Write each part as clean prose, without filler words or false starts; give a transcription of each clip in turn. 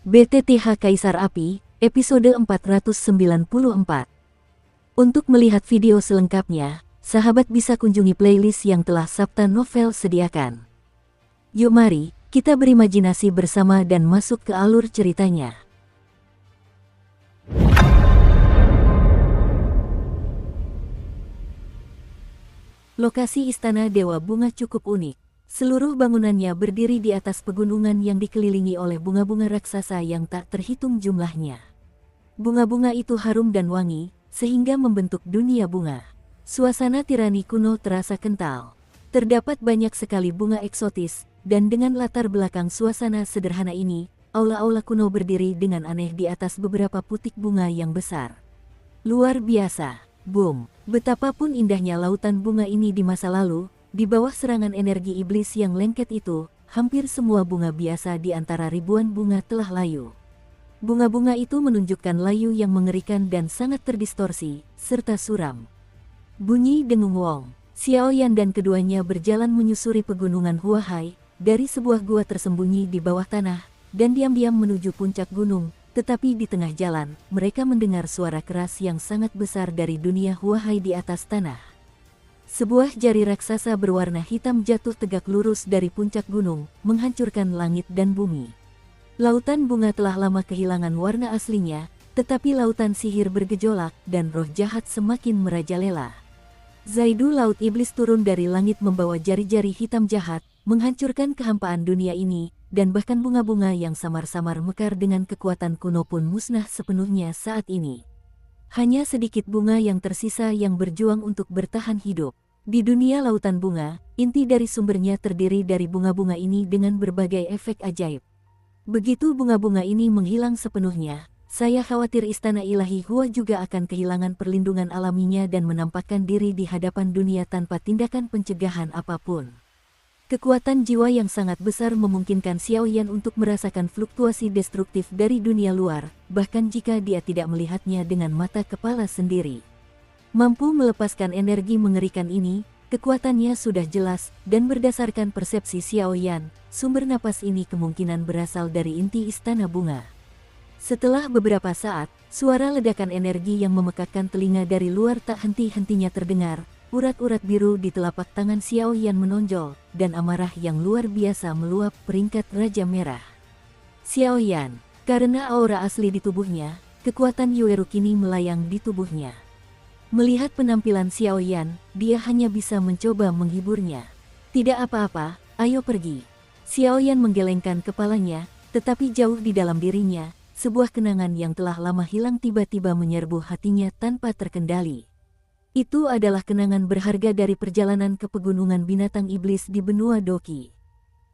BTTH Kaisar Api, episode 494. Untuk melihat video selengkapnya, sahabat bisa kunjungi playlist yang telah Sabta Novel sediakan. Yuk mari, kita berimajinasi bersama dan masuk ke alur ceritanya. Lokasi Istana Dewa Bunga cukup unik. Seluruh bangunannya berdiri di atas pegunungan yang dikelilingi oleh bunga-bunga raksasa yang tak terhitung jumlahnya. Bunga-bunga itu harum dan wangi, sehingga membentuk dunia bunga. Suasana tirani kuno terasa kental. Terdapat banyak sekali bunga eksotis, dan dengan latar belakang suasana sederhana ini, aula-aula kuno berdiri dengan aneh di atas beberapa putik bunga yang besar. Luar biasa, boom! Betapapun indahnya lautan bunga ini di masa lalu, di bawah serangan energi iblis yang lengket itu, hampir semua bunga biasa di antara ribuan bunga telah layu. Bunga-bunga itu menunjukkan layu yang mengerikan dan sangat terdistorsi, serta suram. Bunyi dengung Wong, Xiaoyan dan keduanya berjalan menyusuri pegunungan Huahai, dari sebuah gua tersembunyi di bawah tanah, dan diam-diam menuju puncak gunung. Tetapi di tengah jalan, mereka mendengar suara keras yang sangat besar dari dunia Huahai di atas tanah. Sebuah jari raksasa berwarna hitam jatuh tegak lurus dari puncak gunung, menghancurkan langit dan bumi. Lautan bunga telah lama kehilangan warna aslinya, tetapi lautan sihir bergejolak dan roh jahat semakin merajalela. Zaidu Laut Iblis turun dari langit membawa jari-jari hitam jahat, menghancurkan kehampaan dunia ini, dan bahkan bunga-bunga yang samar-samar mekar dengan kekuatan kuno pun musnah sepenuhnya saat ini. Hanya sedikit bunga yang tersisa yang berjuang untuk bertahan hidup. Di dunia lautan bunga, inti dari sumbernya terdiri dari bunga-bunga ini dengan berbagai efek ajaib. Begitu bunga-bunga ini menghilang sepenuhnya, saya khawatir Istana Ilahi Hua juga akan kehilangan perlindungan alaminya dan menampakkan diri di hadapan dunia tanpa tindakan pencegahan apapun. Kekuatan jiwa yang sangat besar memungkinkan Xiaoyan untuk merasakan fluktuasi destruktif dari dunia luar, bahkan jika dia tidak melihatnya dengan mata kepala sendiri. Mampu melepaskan energi mengerikan ini, kekuatannya sudah jelas, dan berdasarkan persepsi Xiaoyan, sumber napas ini kemungkinan berasal dari inti Istana Bunga. Setelah beberapa saat, suara ledakan energi yang memekakkan telinga dari luar tak henti-hentinya terdengar. Urat-urat biru di telapak tangan Xiaoyan menonjol, dan amarah yang luar biasa meluap peringkat Raja Merah. Xiaoyan, karena aura asli di tubuhnya, kekuatan Yueru kini melayang di tubuhnya. Melihat penampilan Xiaoyan, dia hanya bisa mencoba menghiburnya. Tidak apa-apa, ayo pergi. Xiaoyan menggelengkan kepalanya, tetapi jauh di dalam dirinya, sebuah kenangan yang telah lama hilang tiba-tiba menyerbu hatinya tanpa terkendali. Itu adalah kenangan berharga dari perjalanan ke pegunungan binatang iblis di benua Doki.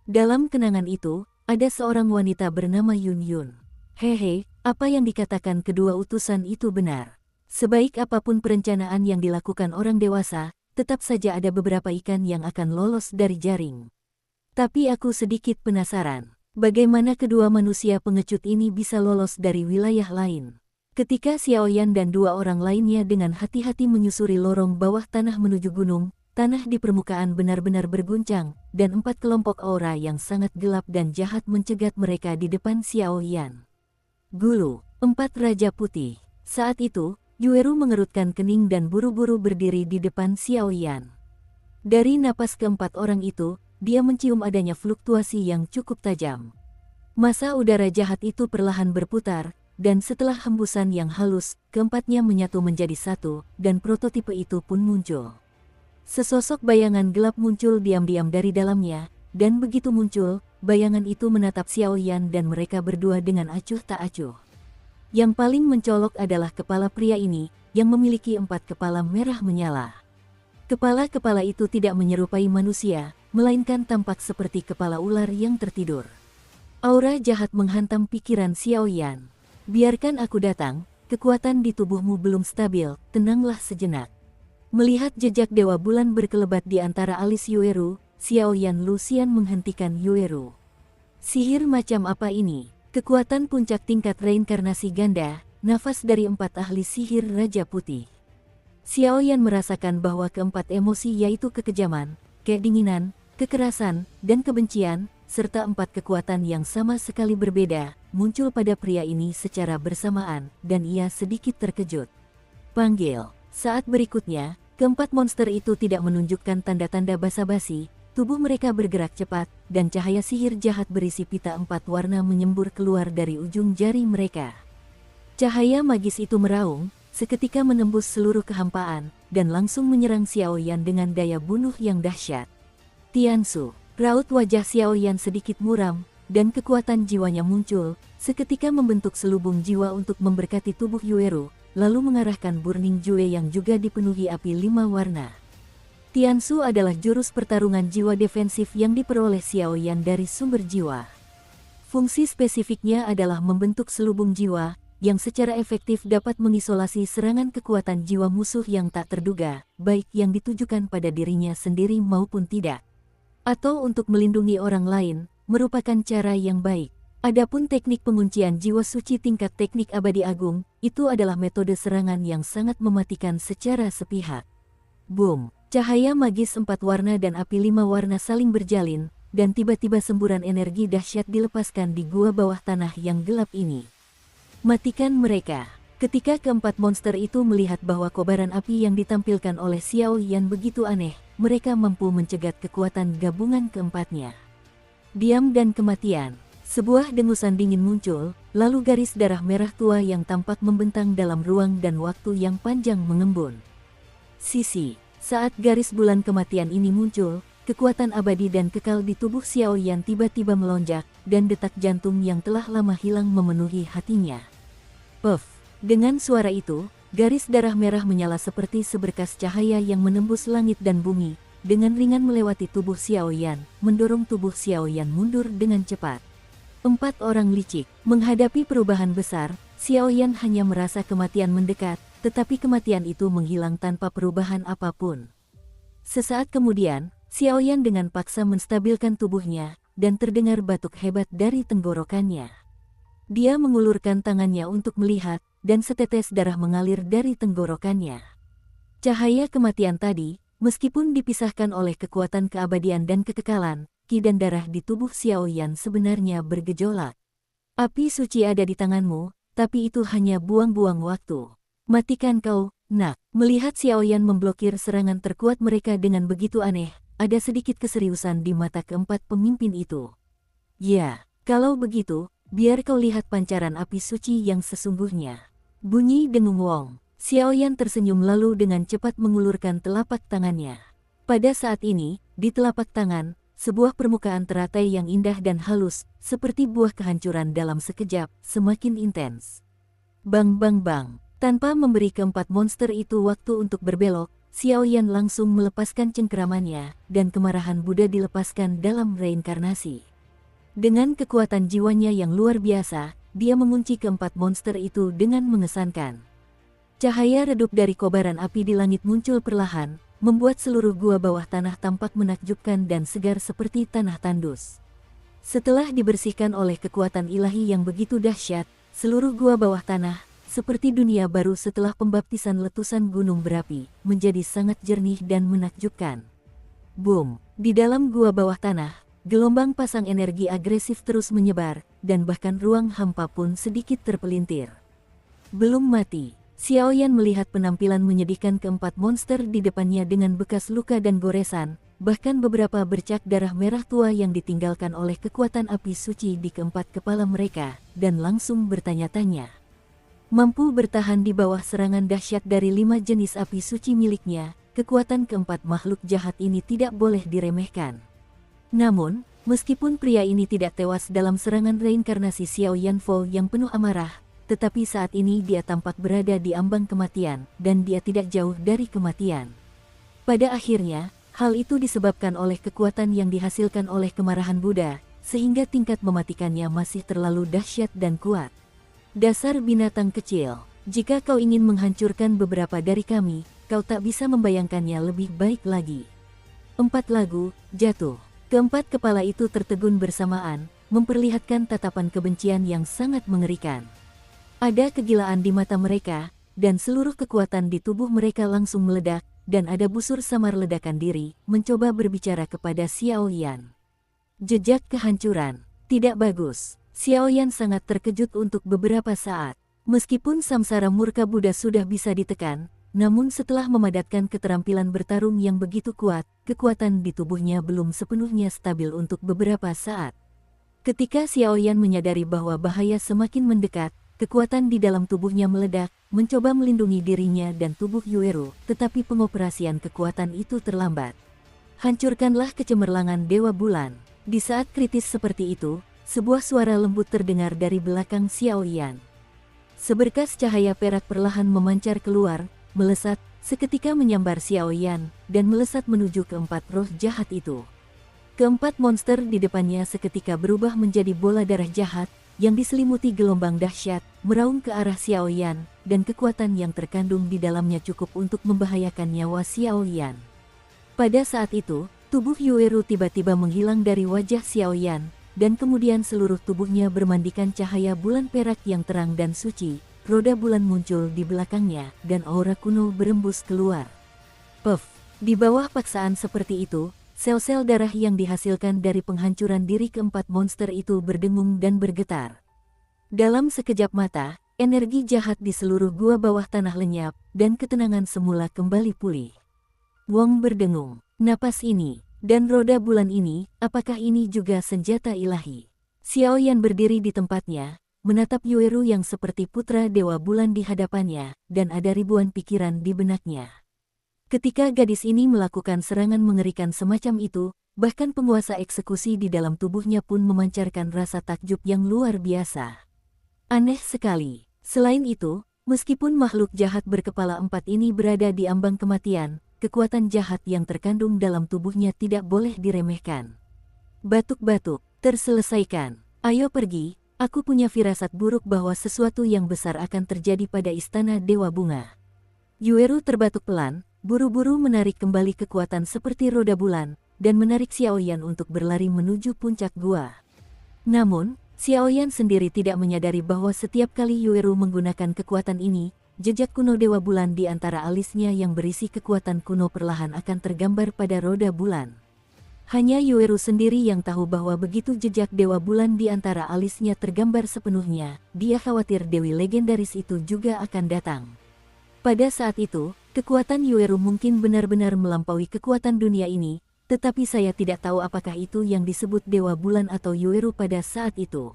Dalam kenangan itu, ada seorang wanita bernama Yun Yun. Hehe, apa yang dikatakan kedua utusan itu benar. Sebaik apapun perencanaan yang dilakukan orang dewasa, tetap saja ada beberapa ikan yang akan lolos dari jaring. Tapi aku sedikit penasaran, bagaimana kedua manusia pengecut ini bisa lolos dari wilayah lain. Ketika Xiaoyan dan dua orang lainnya dengan hati-hati menyusuri lorong bawah tanah menuju gunung, tanah di permukaan benar-benar berguncang, dan 4 kelompok aura yang sangat gelap dan jahat mencegat mereka di depan Xiaoyan. Gulu, 4 Raja Putih. Saat itu, Yueru mengerutkan kening dan buru-buru berdiri di depan Xiaoyan. Dari napas keempat orang itu, dia mencium adanya fluktuasi yang cukup tajam. Massa udara jahat itu perlahan berputar, dan setelah hembusan yang halus, keempatnya menyatu menjadi satu, dan prototipe itu pun muncul. Sesosok bayangan gelap muncul diam-diam dari dalamnya, dan begitu muncul, bayangan itu menatap Xiaoyan dan mereka berdua dengan acuh tak acuh. Yang paling mencolok adalah kepala pria ini, yang memiliki 4 kepala merah menyala. Kepala-kepala itu tidak menyerupai manusia, melainkan tampak seperti kepala ular yang tertidur. Aura jahat menghantam pikiran Xiaoyan. Biarkan aku datang, kekuatan di tubuhmu belum stabil, tenanglah sejenak. Melihat jejak Dewa Bulan berkelebat di antara alis Yueru, Xiaoyan Lucian menghentikan Yueru. Sihir macam apa ini? Kekuatan puncak tingkat reinkarnasi ganda, nafas dari 4 ahli sihir Raja Putih. Xiaoyan merasakan bahwa keempat emosi yaitu kekejaman, kedinginan, kekerasan, dan kebencian, serta 4 kekuatan yang sama sekali berbeda, muncul pada pria ini secara bersamaan, dan ia sedikit terkejut. Panggil. Saat berikutnya, keempat monster itu tidak menunjukkan tanda-tanda basa-basi, tubuh mereka bergerak cepat, dan cahaya sihir jahat berisi pita 4 warna menyembur keluar dari ujung jari mereka. Cahaya magis itu meraung, seketika menembus seluruh kehampaan, dan langsung menyerang Xiao Yan dengan daya bunuh yang dahsyat. Tiansu, raut wajah Xiao Yan sedikit muram, dan kekuatan jiwanya muncul, seketika membentuk selubung jiwa untuk memberkati tubuh Yueru, lalu mengarahkan Burning Jue yang juga dipenuhi api 5 warna. Tiansu adalah jurus pertarungan jiwa defensif yang diperoleh Xiao Yan dari sumber jiwa. Fungsi spesifiknya adalah membentuk selubung jiwa, yang secara efektif dapat mengisolasi serangan kekuatan jiwa musuh yang tak terduga, baik yang ditujukan pada dirinya sendiri maupun tidak. Atau untuk melindungi orang lain, merupakan cara yang baik. Adapun teknik penguncian jiwa suci tingkat teknik abadi agung, itu adalah metode serangan yang sangat mematikan secara sepihak. Boom! Cahaya magis 4 warna dan api 5 warna saling berjalin, dan tiba-tiba semburan energi dahsyat dilepaskan di gua bawah tanah yang gelap ini. Matikan mereka! Ketika keempat monster itu melihat bahwa kobaran api yang ditampilkan oleh Xiao Yan begitu aneh, mereka mampu mencegat kekuatan gabungan keempatnya. Diam dan kematian. Sebuah dengusan dingin muncul, lalu garis darah merah tua yang tampak membentang dalam ruang dan waktu yang panjang mengembun. Sisi, saat garis bulan kematian ini muncul, kekuatan abadi dan kekal di tubuh Xiao Yan tiba-tiba melonjak, dan detak jantung yang telah lama hilang memenuhi hatinya. Puff! Dengan suara itu, garis darah merah menyala seperti seberkas cahaya yang menembus langit dan bumi, dengan ringan melewati tubuh Xiao Yan, mendorong tubuh Xiao Yan mundur dengan cepat. 4 orang licik. Menghadapi perubahan besar, Xiao Yan hanya merasa kematian mendekat, tetapi kematian itu menghilang tanpa perubahan apapun. Sesaat kemudian, Xiao Yan dengan paksa menstabilkan tubuhnya, dan terdengar batuk hebat dari tenggorokannya. Dia mengulurkan tangannya untuk melihat, dan setetes darah mengalir dari tenggorokannya. Cahaya kematian tadi, meskipun dipisahkan oleh kekuatan keabadian dan kekekalan, ki dan darah di tubuh Xiao Yan sebenarnya bergejolak. Api suci ada di tanganmu, tapi itu hanya buang-buang waktu. Matikan kau, nak. Melihat Xiao Yan memblokir serangan terkuat mereka dengan begitu aneh, ada sedikit keseriusan di mata keempat pemimpin itu. Ya, kalau begitu, biar kau lihat pancaran api suci yang sesungguhnya. Bunyi dengung Wong. Xiao Yan tersenyum lalu dengan cepat mengulurkan telapak tangannya. Pada saat ini, di telapak tangan, sebuah permukaan teratai yang indah dan halus, seperti buah kehancuran dalam sekejap, semakin intens. Bang bang bang. Tanpa memberi keempat monster itu waktu untuk berbelok, Xiao Yan langsung melepaskan cengkeramannya, dan kemarahan Buddha dilepaskan dalam reinkarnasi. Dengan kekuatan jiwanya yang luar biasa, dia mengunci keempat monster itu dengan mengesankan. Cahaya redup dari kobaran api di langit muncul perlahan, membuat seluruh gua bawah tanah tampak menakjubkan dan segar seperti tanah tandus. Setelah dibersihkan oleh kekuatan ilahi yang begitu dahsyat, seluruh gua bawah tanah, seperti dunia baru setelah pembaptisan letusan gunung berapi, menjadi sangat jernih dan menakjubkan. Boom! Di dalam gua bawah tanah, gelombang pasang energi agresif terus menyebar, dan bahkan ruang hampa pun sedikit terpelintir. Belum mati. Xiao Yan melihat penampilan menyedihkan keempat monster di depannya dengan bekas luka dan goresan, bahkan beberapa bercak darah merah tua yang ditinggalkan oleh kekuatan api suci di keempat kepala mereka, dan langsung bertanya-tanya. Mampu bertahan di bawah serangan dahsyat dari 5 jenis api suci miliknya, kekuatan keempat makhluk jahat ini tidak boleh diremehkan. Namun, meskipun pria ini tidak tewas dalam serangan reinkarnasi Xiao Yanfo yang penuh amarah, tetapi saat ini dia tampak berada di ambang kematian, dan dia tidak jauh dari kematian. Pada akhirnya, hal itu disebabkan oleh kekuatan yang dihasilkan oleh kemarahan Buddha, sehingga tingkat mematikannya masih terlalu dahsyat dan kuat. Dasar binatang kecil, jika kau ingin menghancurkan beberapa dari kami, kau tak bisa membayangkannya lebih baik lagi. 4 lagu, jatuh. Keempat kepala itu tertegun bersamaan, memperlihatkan tatapan kebencian yang sangat mengerikan. Ada kegilaan di mata mereka, dan seluruh kekuatan di tubuh mereka langsung meledak, dan ada busur samar ledakan diri, mencoba berbicara kepada Xiao Yan. Jejak kehancuran. Tidak bagus. Xiaoyan sangat terkejut untuk beberapa saat. Meskipun samsara murka Buddha sudah bisa ditekan, namun setelah memadatkan keterampilan bertarung yang begitu kuat, kekuatan di tubuhnya belum sepenuhnya stabil untuk beberapa saat. Ketika Xiaoyan menyadari bahwa bahaya semakin mendekat, kekuatan di dalam tubuhnya meledak, mencoba melindungi dirinya dan tubuh Yueru, tetapi pengoperasian kekuatan itu terlambat. Hancurkanlah kecemerlangan Dewa Bulan. Di saat kritis seperti itu, sebuah suara lembut terdengar dari belakang Xiaoyan. Seberkas cahaya perak perlahan memancar keluar, melesat, seketika menyambar Xiaoyan, dan melesat menuju keempat roh jahat itu. Keempat monster di depannya seketika berubah menjadi bola darah jahat, yang diselimuti gelombang dahsyat, meraung ke arah Xiaoyan, dan kekuatan yang terkandung di dalamnya cukup untuk membahayakan nyawa Xiaoyan. Pada saat itu, tubuh Yueru tiba-tiba menghilang dari wajah Xiaoyan, dan kemudian seluruh tubuhnya bermandikan cahaya bulan perak yang terang dan suci. Roda bulan muncul di belakangnya, dan aura kuno berembus keluar. Puff! Di bawah paksaan seperti itu, sel-sel darah yang dihasilkan dari penghancuran diri keempat monster itu berdengung dan bergetar. Dalam sekejap mata, energi jahat di seluruh gua bawah tanah lenyap, dan ketenangan semula kembali pulih. Wong berdengung, napas ini, dan roda bulan ini, apakah ini juga senjata ilahi? Xiaoyan berdiri di tempatnya, menatap Yueru yang seperti putra Dewa Bulan di hadapannya, dan ada ribuan pikiran di benaknya. Ketika gadis ini melakukan serangan mengerikan semacam itu, bahkan penguasa eksekusi di dalam tubuhnya pun memancarkan rasa takjub yang luar biasa. Aneh sekali. Selain itu, meskipun makhluk jahat berkepala empat ini berada di ambang kematian, kekuatan jahat yang terkandung dalam tubuhnya tidak boleh diremehkan. Batuk-batuk, terselesaikan. Ayo pergi, aku punya firasat buruk bahwa sesuatu yang besar akan terjadi pada istana Dewa Bunga. Yueru terbatuk pelan, buru-buru menarik kembali kekuatan seperti roda bulan, dan menarik Xiaoyan untuk berlari menuju puncak gua. Namun, Xiaoyan sendiri tidak menyadari bahwa setiap kali Yueru menggunakan kekuatan ini, jejak kuno Dewa Bulan di antara alisnya yang berisi kekuatan kuno perlahan akan tergambar pada roda bulan. Hanya Yueru sendiri yang tahu bahwa begitu jejak Dewa Bulan di antara alisnya tergambar sepenuhnya, dia khawatir Dewi legendaris itu juga akan datang. Pada saat itu, kekuatan Yueru mungkin benar-benar melampaui kekuatan dunia ini, tetapi saya tidak tahu apakah itu yang disebut Dewa Bulan atau Yueru pada saat itu.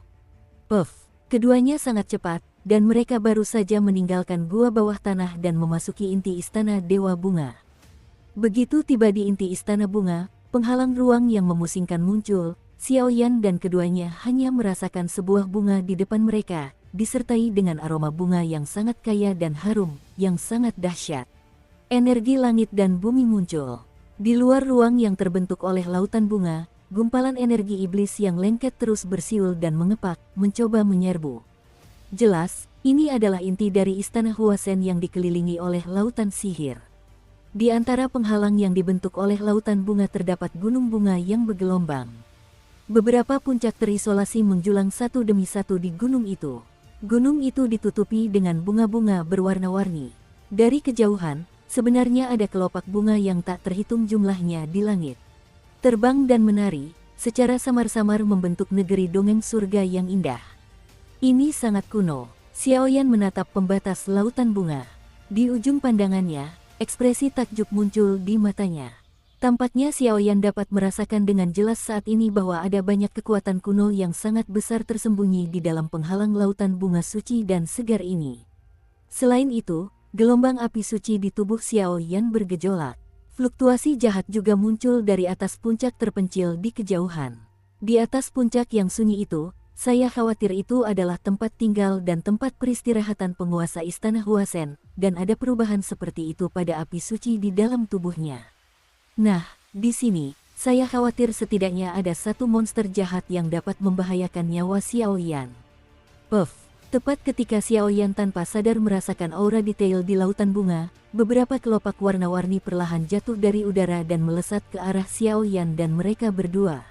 Puff! Keduanya sangat cepat, dan mereka baru saja meninggalkan gua bawah tanah dan memasuki inti istana Dewa Bunga. Begitu tiba di inti istana bunga, penghalang ruang yang memusingkan muncul. Xiaoyan dan keduanya hanya merasakan sebuah bunga di depan mereka, disertai dengan aroma bunga yang sangat kaya dan harum, yang sangat dahsyat. Energi langit dan bumi muncul. Di luar ruang yang terbentuk oleh lautan bunga, gumpalan energi iblis yang lengket terus bersiul dan mengepak, mencoba menyerbu. Jelas, ini adalah inti dari istana Huasen yang dikelilingi oleh lautan sihir. Di antara penghalang yang dibentuk oleh lautan bunga terdapat gunung bunga yang bergelombang. Beberapa puncak terisolasi menjulang satu demi satu di gunung itu. Gunung itu ditutupi dengan bunga-bunga berwarna-warni. Dari kejauhan, sebenarnya ada kelopak bunga yang tak terhitung jumlahnya di langit. Terbang dan menari, secara samar-samar membentuk negeri dongeng surga yang indah. Ini sangat kuno. Xiaoyan menatap pembatas lautan bunga. Di ujung pandangannya, ekspresi takjub muncul di matanya. Tampaknya Xiaoyan dapat merasakan dengan jelas saat ini bahwa ada banyak kekuatan kuno yang sangat besar tersembunyi di dalam penghalang lautan bunga suci dan segar ini. Selain itu, gelombang api suci di tubuh Xiaoyan bergejolak. Fluktuasi jahat juga muncul dari atas puncak terpencil di kejauhan. Di atas puncak yang sunyi itu, saya khawatir itu adalah tempat tinggal dan tempat peristirahatan penguasa istana Huasen, dan ada perubahan seperti itu pada api suci di dalam tubuhnya. Nah, di sini, saya khawatir setidaknya ada satu monster jahat yang dapat membahayakan nyawa Xiaoyan. Puff! Tepat ketika Xiaoyan tanpa sadar merasakan aura detail di lautan bunga, beberapa kelopak warna-warni perlahan jatuh dari udara dan melesat ke arah Xiaoyan dan mereka berdua.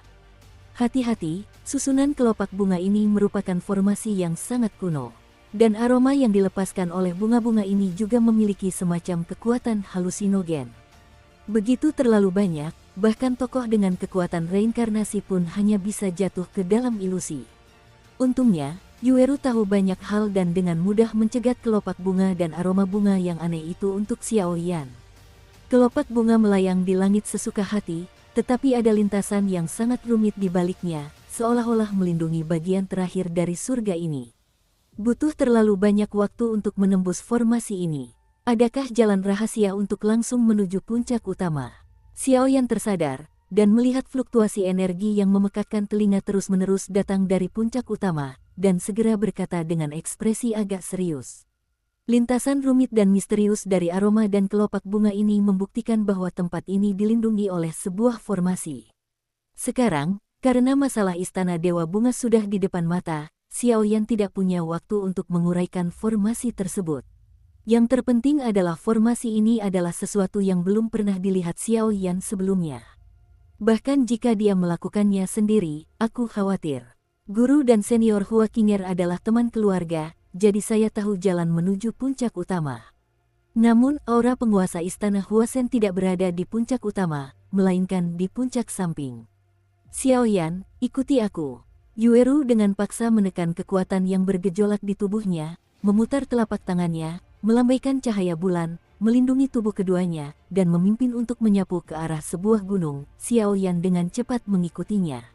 Hati-hati, susunan kelopak bunga ini merupakan formasi yang sangat kuno. Dan aroma yang dilepaskan oleh bunga-bunga ini juga memiliki semacam kekuatan halusinogen. Begitu terlalu banyak, bahkan tokoh dengan kekuatan reinkarnasi pun hanya bisa jatuh ke dalam ilusi. Untungnya, Yueru tahu banyak hal dan dengan mudah mencegat kelopak bunga dan aroma bunga yang aneh itu untuk Xiao Yan. Kelopak bunga melayang di langit sesuka hati, tetapi ada lintasan yang sangat rumit di baliknya, seolah-olah melindungi bagian terakhir dari surga ini. Butuh terlalu banyak waktu untuk menembus formasi ini. Adakah jalan rahasia untuk langsung menuju puncak utama? Xiao Yan tersadar, dan melihat fluktuasi energi yang memekakkan telinga terus-menerus datang dari puncak utama, dan segera berkata dengan ekspresi agak serius. Lintasan rumit dan misterius dari aroma dan kelopak bunga ini membuktikan bahwa tempat ini dilindungi oleh sebuah formasi. Sekarang, karena masalah Istana Dewa Bunga sudah di depan mata, Xiao Yan tidak punya waktu untuk menguraikan formasi tersebut. Yang terpenting adalah formasi ini adalah sesuatu yang belum pernah dilihat Xiao Yan sebelumnya. Bahkan jika dia melakukannya sendiri, aku khawatir. Guru dan senior Hua Qinger adalah teman keluarga, jadi saya tahu jalan menuju puncak utama. Namun aura penguasa istana Huasen tidak berada di puncak utama, melainkan di puncak samping. Xiao Yan, ikuti aku. Yueru dengan paksa menekan kekuatan yang bergejolak di tubuhnya, memutar telapak tangannya, melambaikan cahaya bulan, melindungi tubuh keduanya, dan memimpin untuk menyapu ke arah sebuah gunung. Xiao Yan dengan cepat mengikutinya.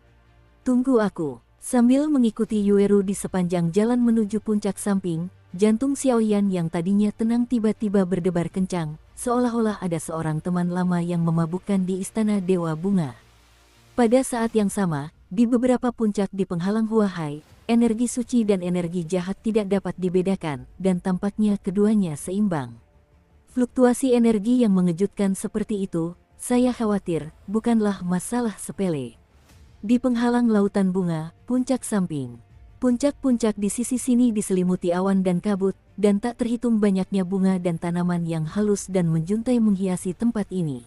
Tunggu aku. Sambil mengikuti Yueru di sepanjang jalan menuju puncak samping, jantung Xiao Yan yang tadinya tenang tiba-tiba berdebar kencang, seolah-olah ada seorang teman lama yang memabukkan di Istana Dewa Bunga. Pada saat yang sama, di beberapa puncak di penghalang Huahai, energi suci dan energi jahat tidak dapat dibedakan, dan tampaknya keduanya seimbang. Fluktuasi energi yang mengejutkan seperti itu, saya khawatir, bukanlah masalah sepele. Di penghalang lautan bunga, puncak samping. Puncak-puncak di sisi sini diselimuti awan dan kabut, dan tak terhitung banyaknya bunga dan tanaman yang halus dan menjuntai menghiasi tempat ini.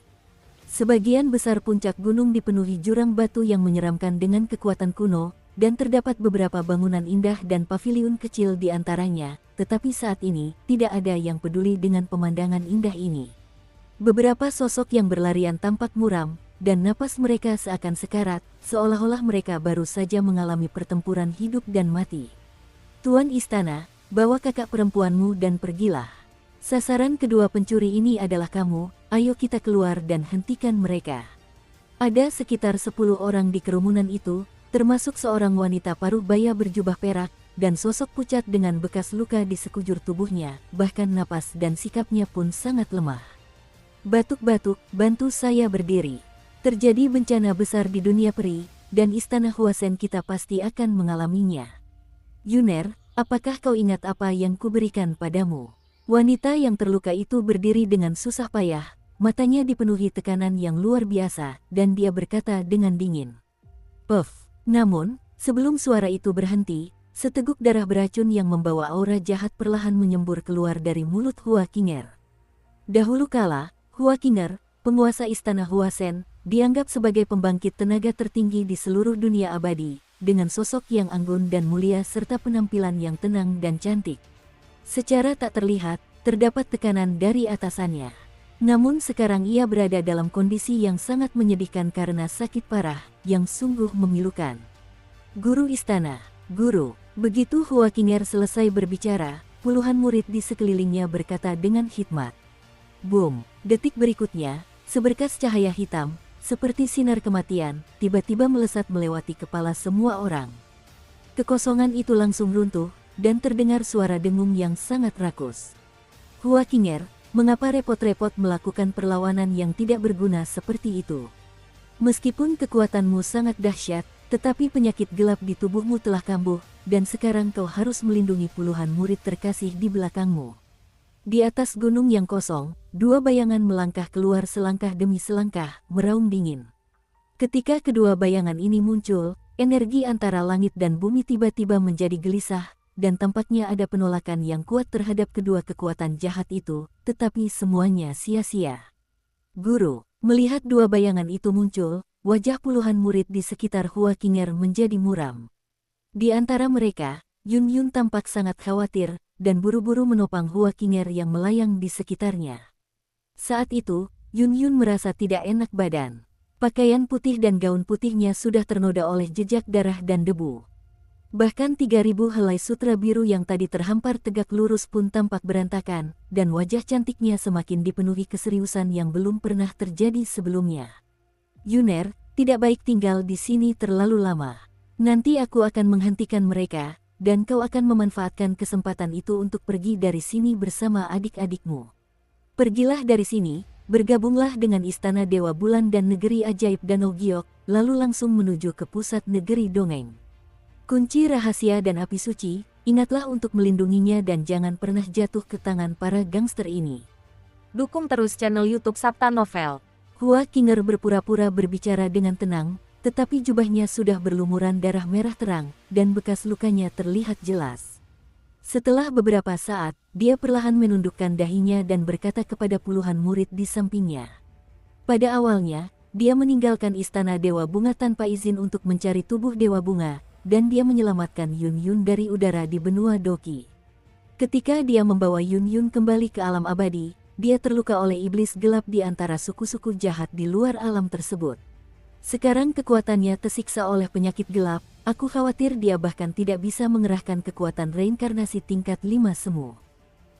Sebagian besar puncak gunung dipenuhi jurang batu yang menyeramkan dengan kekuatan kuno, dan terdapat beberapa bangunan indah dan paviliun kecil di antaranya, tetapi saat ini, tidak ada yang peduli dengan pemandangan indah ini. Beberapa sosok yang berlarian tampak muram, dan napas mereka seakan sekarat, seolah-olah mereka baru saja mengalami pertempuran hidup dan mati. Tuan Istana, bawa kakak perempuanmu dan pergilah. Sasaran kedua pencuri ini adalah kamu, ayo kita keluar dan hentikan mereka. Ada sekitar 10 orang di kerumunan itu, termasuk seorang wanita paruh baya berjubah perak, dan sosok pucat dengan bekas luka di sekujur tubuhnya, bahkan napas dan sikapnya pun sangat lemah. Batuk-batuk, bantu saya berdiri. Terjadi bencana besar di dunia peri, dan Istana Huasen kita pasti akan mengalaminya. Yuner, apakah kau ingat apa yang kuberikan padamu? Wanita yang terluka itu berdiri dengan susah payah, matanya dipenuhi tekanan yang luar biasa, dan dia berkata dengan dingin. Puff. Namun, sebelum suara itu berhenti, seteguk darah beracun yang membawa aura jahat perlahan menyembur keluar dari mulut Hua Qinger. Dahulu kala, Hua Qinger, penguasa Istana Huasen, dianggap sebagai pembangkit tenaga tertinggi di seluruh dunia abadi, dengan sosok yang anggun dan mulia serta penampilan yang tenang dan cantik. Secara tak terlihat, terdapat tekanan dari atasannya. Namun sekarang ia berada dalam kondisi yang sangat menyedihkan karena sakit parah, yang sungguh memilukan. Guru Istana, Guru. Begitu Hua Qinger selesai berbicara, puluhan murid di sekelilingnya berkata dengan hikmat. Boom, detik berikutnya, seberkas cahaya hitam, seperti sinar kematian, tiba-tiba melesat melewati kepala semua orang. Kekosongan itu langsung runtuh, dan terdengar suara dengung yang sangat rakus. Hua Qinger, mengapa repot-repot melakukan perlawanan yang tidak berguna seperti itu? Meskipun kekuatanmu sangat dahsyat, tetapi penyakit gelap di tubuhmu telah kambuh, dan sekarang kau harus melindungi puluhan murid terkasih di belakangmu. Di atas gunung yang kosong, dua bayangan melangkah keluar selangkah demi selangkah, meraung dingin. Ketika kedua bayangan ini muncul, energi antara langit dan bumi tiba-tiba menjadi gelisah, dan tampaknya ada penolakan yang kuat terhadap kedua kekuatan jahat itu, tetapi semuanya sia-sia. Guru, melihat dua bayangan itu muncul, wajah puluhan murid di sekitar Hua Qinger menjadi muram. Di antara mereka, Yun Yun tampak sangat khawatir, dan buru-buru menopang Hua Qinger yang melayang di sekitarnya. Saat itu, Yun Yun merasa tidak enak badan. Pakaian putih dan gaun putihnya sudah ternoda oleh jejak darah dan debu. Bahkan 3.000 helai sutra biru yang tadi terhampar tegak lurus pun tampak berantakan, dan wajah cantiknya semakin dipenuhi keseriusan yang belum pernah terjadi sebelumnya. Yuner, tidak baik tinggal di sini terlalu lama. Nanti aku akan menghentikan mereka, dan kau akan memanfaatkan kesempatan itu untuk pergi dari sini bersama adik-adikmu. Pergilah dari sini, bergabunglah dengan Istana Dewa Bulan dan Negeri Ajaib Danau Giok, lalu langsung menuju ke pusat negeri dongeng. Kunci rahasia dan api suci, ingatlah untuk melindunginya dan jangan pernah jatuh ke tangan para gangster ini. Dukung terus channel YouTube Sabta Novel. Hua Qinger berpura-pura berbicara dengan tenang, tetapi jubahnya sudah berlumuran darah merah terang, dan bekas lukanya terlihat jelas. Setelah beberapa saat, dia perlahan menundukkan dahinya dan berkata kepada puluhan murid di sampingnya. Pada awalnya, dia meninggalkan Istana Dewa Bunga tanpa izin untuk mencari tubuh Dewa Bunga, dan dia menyelamatkan Yun Yun dari udara di benua Doki. Ketika dia membawa Yun Yun kembali ke alam abadi, dia terluka oleh iblis gelap di antara suku-suku jahat di luar alam tersebut. Sekarang kekuatannya tersiksa oleh penyakit gelap, aku khawatir dia bahkan tidak bisa mengerahkan kekuatan reinkarnasi tingkat 5 semu.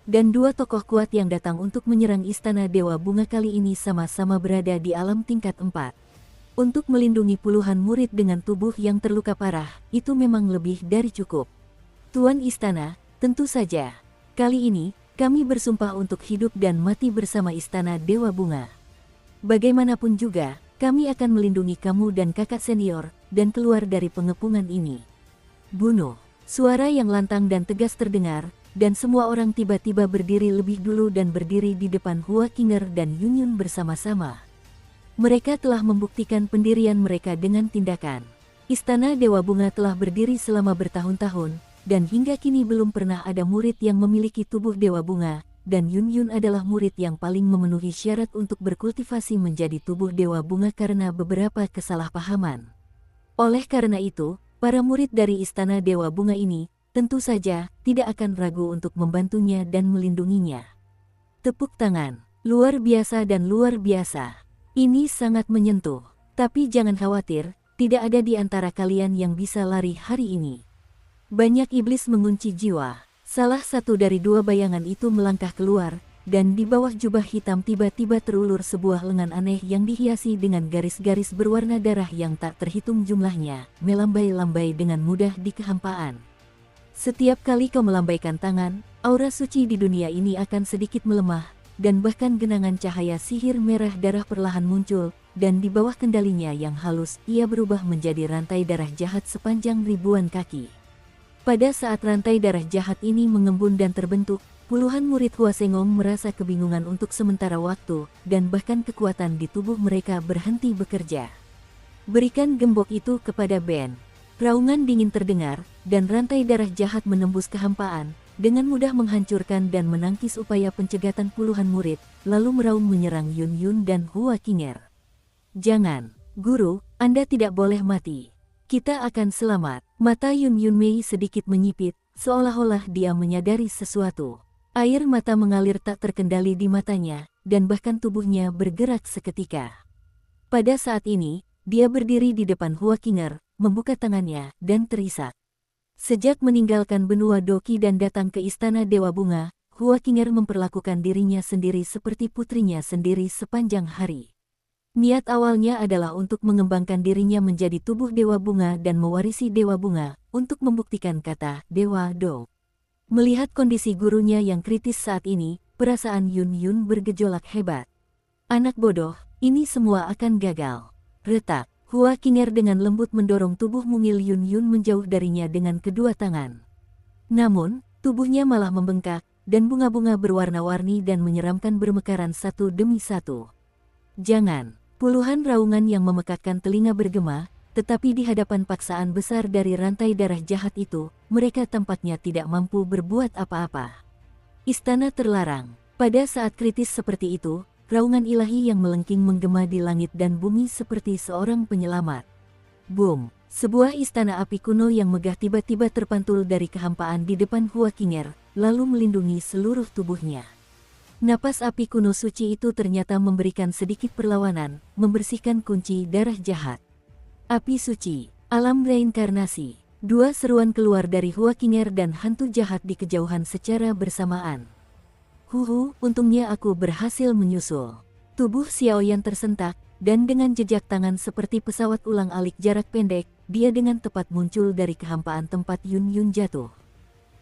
Dan dua tokoh kuat yang datang untuk menyerang Istana Dewa Bunga kali ini sama-sama berada di alam tingkat 4. Untuk melindungi puluhan murid dengan tubuh yang terluka parah, itu memang lebih dari cukup. Tuan Istana, tentu saja. Kali ini, kami bersumpah untuk hidup dan mati bersama Istana Dewa Bunga. Bagaimanapun juga, kami akan melindungi kamu dan kakak senior, dan keluar dari pengepungan ini. Bunuh. Suara yang lantang dan tegas terdengar, dan semua orang tiba-tiba berdiri lebih dulu dan berdiri di depan Hua Qinger dan Yun Yun bersama-sama. Mereka telah membuktikan pendirian mereka dengan tindakan. Istana Dewa Bunga telah berdiri selama bertahun-tahun, dan hingga kini belum pernah ada murid yang memiliki tubuh Dewa Bunga, dan Yun Yun adalah murid yang paling memenuhi syarat untuk berkultivasi menjadi tubuh Dewa Bunga karena beberapa kesalahpahaman. Oleh karena itu, para murid dari Istana Dewa Bunga ini, tentu saja, tidak akan ragu untuk membantunya dan melindunginya. Tepuk tangan, luar biasa dan luar biasa. Ini sangat menyentuh, tapi jangan khawatir, tidak ada di antara kalian yang bisa lari hari ini. Banyak iblis mengunci jiwa. Salah satu dari dua bayangan itu melangkah keluar, dan di bawah jubah hitam tiba-tiba terulur sebuah lengan aneh yang dihiasi dengan garis-garis berwarna darah yang tak terhitung jumlahnya, melambai-lambai dengan mudah di kehampaan. Setiap kali kau melambaikan tangan, aura suci di dunia ini akan sedikit melemah, dan bahkan genangan cahaya sihir merah darah perlahan muncul, dan di bawah kendalinya yang halus, ia berubah menjadi rantai darah jahat sepanjang ribuan kaki. Pada saat rantai darah jahat ini mengembun dan terbentuk, puluhan murid Hua Sengong merasa kebingungan untuk sementara waktu, dan bahkan kekuatan di tubuh mereka berhenti bekerja. Berikan gembok itu kepada Ben. Raungan dingin terdengar, dan rantai darah jahat menembus kehampaan, dengan mudah menghancurkan dan menangkis upaya pencegatan puluhan murid, lalu meraung menyerang Yun Yun dan Hua Qinger. Jangan, Guru, Anda tidak boleh mati. Kita akan selamat. Mata Yun Yun Mei sedikit menyipit, seolah-olah dia menyadari sesuatu. Air mata mengalir tak terkendali di matanya, dan bahkan tubuhnya bergerak seketika. Pada saat ini, dia berdiri di depan Hua Qinger, membuka tangannya, dan terisak. Sejak meninggalkan benua Doki dan datang ke Istana Dewa Bunga, Hua Qinger memperlakukan dirinya sendiri seperti putrinya sendiri sepanjang hari. Niat awalnya adalah untuk mengembangkan dirinya menjadi tubuh Dewa Bunga dan mewarisi Dewa Bunga, untuk membuktikan kata Dewa Do. Melihat kondisi gurunya yang kritis saat ini, perasaan Yun Yun bergejolak hebat. Anak bodoh, ini semua akan gagal. Retak, Hua Qinger dengan lembut mendorong tubuh mungil Yun Yun menjauh darinya dengan kedua tangan. Namun, tubuhnya malah membengkak, dan bunga-bunga berwarna-warni dan menyeramkan bermekaran satu demi satu. Jangan. Puluhan raungan yang memekakkan telinga bergema, tetapi di hadapan paksaan besar dari rantai darah jahat itu, mereka tampaknya tidak mampu berbuat apa-apa. Istana terlarang. Pada saat kritis seperti itu, raungan ilahi yang melengking menggema di langit dan bumi seperti seorang penyelamat. Boom! Sebuah istana api kuno yang megah tiba-tiba terpantul dari kehampaan di depan Hua Qinger, lalu melindungi seluruh tubuhnya. Napas api kuno suci itu ternyata memberikan sedikit perlawanan, membersihkan kunci darah jahat. Api suci, alam reinkarnasi. Dua seruan keluar dari Hua Qinger dan hantu jahat di kejauhan secara bersamaan. Untungnya aku berhasil menyusul. Tubuh Xiaoyan tersentak, dan dengan jejak tangan seperti pesawat ulang-alik jarak pendek, dia dengan tepat muncul dari kehampaan tempat Yun Yun jatuh.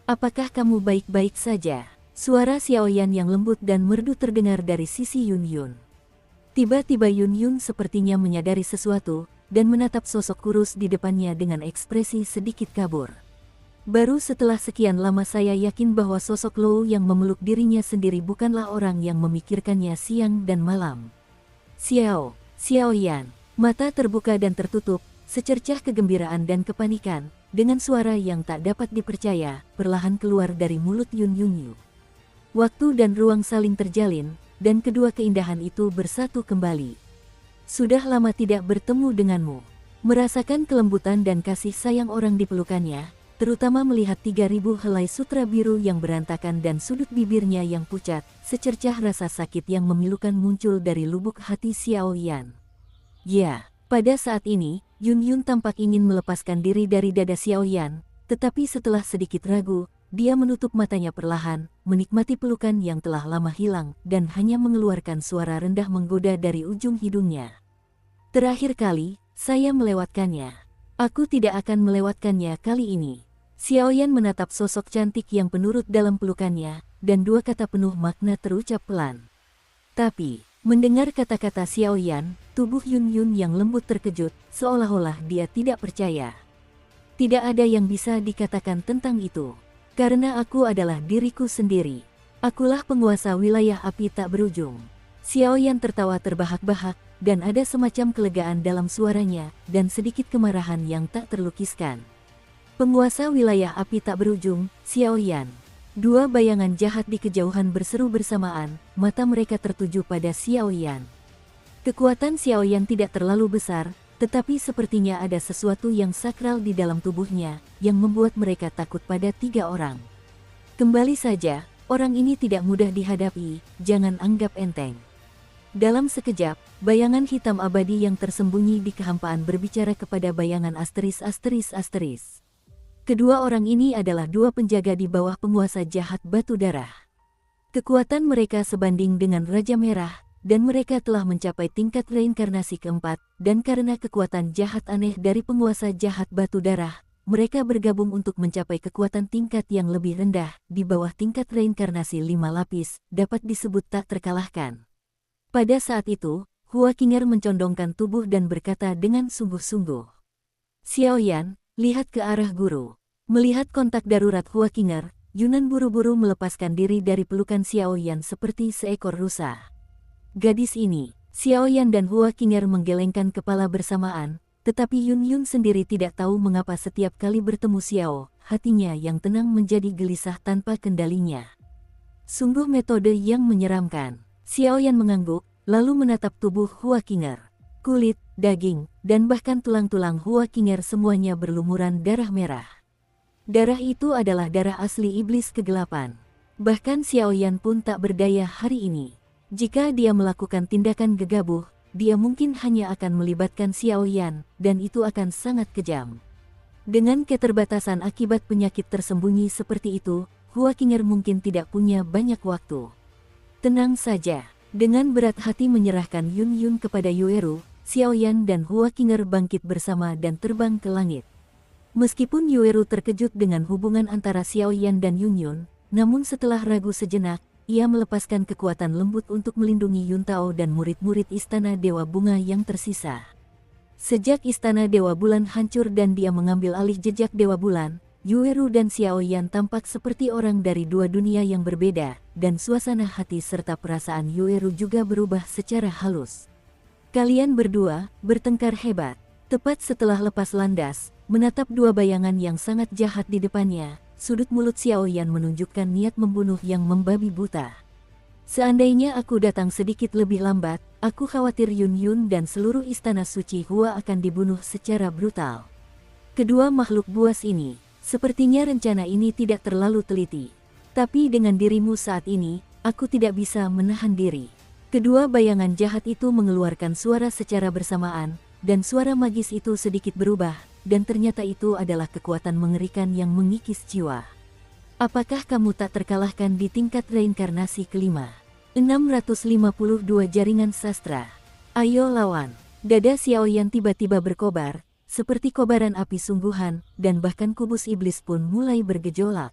Apakah kamu baik-baik saja? Suara Xiaoyan yang lembut dan merdu terdengar dari sisi Yun Yun. Tiba-tiba Yun Yun sepertinya menyadari sesuatu, dan menatap sosok kurus di depannya dengan ekspresi sedikit kabur. Baru setelah sekian lama saya yakin bahwa sosok Lou yang memeluk dirinya sendiri bukanlah orang yang memikirkannya siang dan malam. Xiaoyan, mata terbuka dan tertutup, secercah kegembiraan dan kepanikan, dengan suara yang tak dapat dipercaya, perlahan keluar dari mulut Yun Yunyu. Waktu dan ruang saling terjalin, dan kedua keindahan itu bersatu kembali. Sudah lama tidak bertemu denganmu. Merasakan kelembutan dan kasih sayang orang di pelukannya, terutama melihat 3000 helai sutra biru yang berantakan dan sudut bibirnya yang pucat, secercah rasa sakit yang memilukan muncul dari lubuk hati Xiaoyan. Ya, pada saat ini, Yun Yun tampak ingin melepaskan diri dari dada Xiaoyan, tetapi setelah sedikit ragu, dia menutup matanya perlahan, menikmati pelukan yang telah lama hilang, dan hanya mengeluarkan suara rendah menggoda dari ujung hidungnya. Terakhir kali, saya melewatkannya. Aku tidak akan melewatkannya kali ini. Xiaoyan menatap sosok cantik yang penurut dalam pelukannya, dan dua kata penuh makna terucap pelan. Tapi, mendengar kata-kata Xiaoyan, tubuh Yun Yun yang lembut terkejut, seolah-olah dia tidak percaya. Tidak ada yang bisa dikatakan tentang itu. Karena aku adalah diriku sendiri. Akulah penguasa wilayah api tak berujung. Xiaoyan tertawa terbahak-bahak, dan ada semacam kelegaan dalam suaranya, dan sedikit kemarahan yang tak terlukiskan. Penguasa wilayah api tak berujung, Xiaoyan. Dua bayangan jahat di kejauhan berseru bersamaan, mata mereka tertuju pada Xiaoyan. Kekuatan Xiaoyan tidak terlalu besar, tetapi sepertinya ada sesuatu yang sakral di dalam tubuhnya, yang membuat mereka takut pada tiga orang. Kembali saja, orang ini tidak mudah dihadapi, jangan anggap enteng. Dalam sekejap, bayangan hitam abadi yang tersembunyi di kehampaan berbicara kepada bayangan asteris. Kedua orang ini adalah dua penjaga di bawah penguasa jahat batu darah. Kekuatan mereka sebanding dengan Raja Merah, dan mereka telah mencapai tingkat reinkarnasi keempat, dan karena kekuatan jahat aneh dari penguasa jahat batu darah, mereka bergabung untuk mencapai kekuatan tingkat yang lebih rendah, di bawah tingkat reinkarnasi 5 lapis, dapat disebut tak terkalahkan. Pada saat itu, Hua Qinger mencondongkan tubuh dan berkata dengan sungguh-sungguh. Xiaoyan, lihat ke arah guru. Melihat kontak darurat Hua Qinger, Yunan buru-buru melepaskan diri dari pelukan Xiaoyan seperti seekor rusa. Gadis ini, Xiaoyan dan Hua Qinger menggelengkan kepala bersamaan, tetapi Yun Yun sendiri tidak tahu mengapa setiap kali bertemu Xiao, hatinya yang tenang menjadi gelisah tanpa kendalinya. Sungguh metode yang menyeramkan. Xiaoyan mengangguk, lalu menatap tubuh Hua Qinger. Kulit, daging, dan bahkan tulang-tulang Hua Qinger semuanya berlumuran darah merah. Darah itu adalah darah asli iblis kegelapan. Bahkan Xiaoyan pun tak berdaya hari ini. Jika dia melakukan tindakan gegabah, dia mungkin hanya akan melibatkan Xiaoyan, dan itu akan sangat kejam. Dengan keterbatasan akibat penyakit tersembunyi seperti itu, Hua Qinger mungkin tidak punya banyak waktu. Tenang saja. Dengan berat hati menyerahkan Yun Yun kepada Yueru, Xiaoyan dan Hua Qinger bangkit bersama dan terbang ke langit. Meskipun Yueru terkejut dengan hubungan antara Xiaoyan dan Yun Yun, namun setelah ragu sejenak, ia melepaskan kekuatan lembut untuk melindungi Yuntao dan murid-murid Istana Dewa Bunga yang tersisa. Sejak Istana Dewa Bulan hancur dan dia mengambil alih jejak Dewa Bulan, Yueru dan Xiaoyan tampak seperti orang dari dua dunia yang berbeda, dan suasana hati serta perasaan Yueru juga berubah secara halus. Kalian berdua bertengkar hebat. Tepat setelah lepas landas, menatap dua bayangan yang sangat jahat di depannya, sudut mulut Xiaoyan menunjukkan niat membunuh yang membabi buta. Seandainya aku datang sedikit lebih lambat, aku khawatir Yun Yun dan seluruh istana suci Hua akan dibunuh secara brutal. Kedua makhluk buas ini, sepertinya rencana ini tidak terlalu teliti. Tapi dengan dirimu saat ini, aku tidak bisa menahan diri. Kedua bayangan jahat itu mengeluarkan suara secara bersamaan, dan suara magis itu sedikit berubah, dan ternyata itu adalah kekuatan mengerikan yang mengikis jiwa. Apakah kamu tak terkalahkan di tingkat reinkarnasi kelima? 652 Jaringan Sastra. Ayo lawan. Dada Xiaoyan tiba-tiba berkobar, seperti kobaran api sungguhan, dan bahkan kubus iblis pun mulai bergejolak.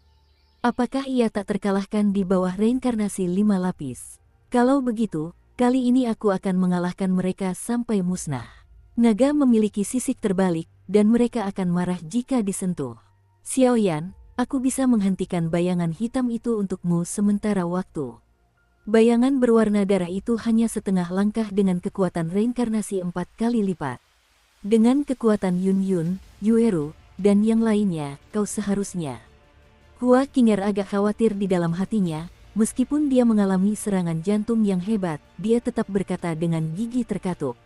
Apakah ia tak terkalahkan di bawah reinkarnasi 5 lapis? Kalau begitu, kali ini aku akan mengalahkan mereka sampai musnah. Naga memiliki sisik terbalik, dan mereka akan marah jika disentuh. Xiaoyan, aku bisa menghentikan bayangan hitam itu untukmu sementara waktu. Bayangan berwarna darah itu hanya setengah langkah dengan kekuatan reinkarnasi 4 kali lipat. Dengan kekuatan Yun Yun, Yueru, dan yang lainnya, kau seharusnya. Hua Qinger agak khawatir di dalam hatinya, meskipun dia mengalami serangan jantung yang hebat, dia tetap berkata dengan gigi terkatuk.